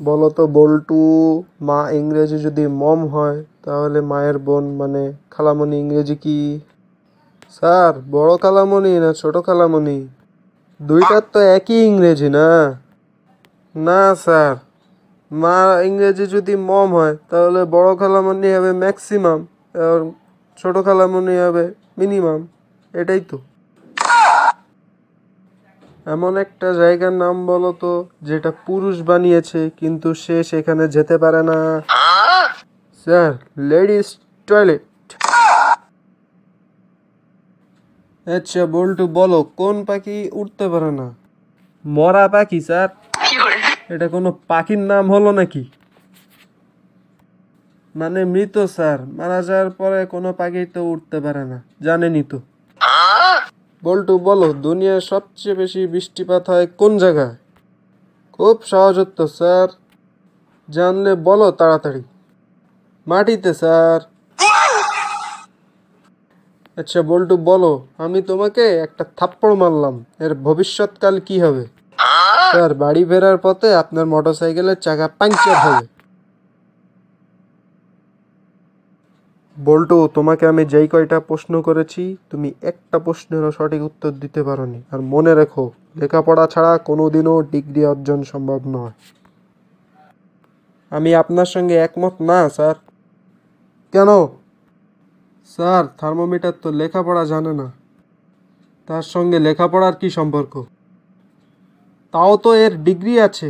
বলো তো বল্টু, মা ইংরেজি যদি মম হয় তাহলে মায়ের বোন মানে খালামণি ইংরেজি কি? স্যার, বড় খালামণি না ছোট খালামণি? দুইটার তো একই ইংরেজি না? না স্যার, মা ইংরেজি যদি মম হয় তাহলে বড় খালামণি হবে ম্যাক্সিমাম, আর ছোট খালামণি হবে মিনিমাম। এটাই তো। এমন একটা জায়গার নাম বলো তো যেটা পুরুষ বানিয়েছে কিন্তু সে সেখানে যেতে পারে না। Sir, ladies toilet. আচ্ছা বল্টু, বলো কোন পাখি উঠতে পারে না? মরা পাখি স্যার। এটা কোনো পাখির নাম হলো নাকি? মানে মৃত স্যার, মারা যাওয়ার পরে কোনো পাখি তো উঠতে পারে না, জানেনই তো। বল্টু, বলো দুনিয়ার সবচেয়ে বেশি বৃষ্টিপাত হয় কোন জায়গায়? খুব সহজ উত্তর স্যার, জানলে বলো তাড়াতাড়ি। মাটিতে স্যার। আচ্ছা বল্টু, বলো আমি তোমাকে একটা থাপ্পড় মারলাম, এর ভবিষ্যৎকাল কি হবে? স্যার, বাড়ি ফেরার পথে আপনার মোটরসাইকেলের চাকা পাংচার হবে। বল্টু, তোমাকে আমি যেই কয়টা প্রশ্ন করেছি তুমি একটা প্রশ্নেরও সঠিক উত্তর দিতে পারোনি। আর মনে রেখো, লেখাপড়া ছাড়া কোনোদিনও ডিগ্রি অর্জন সম্ভব নয়। আমি আপনার সঙ্গে একমত না স্যার। কেন? স্যার, থার্মোমিটার তো লেখাপড়া জানে না। তার সঙ্গে লেখাপড়ার কি সম্পর্ক? তাও তো এর ডিগ্রি আছে।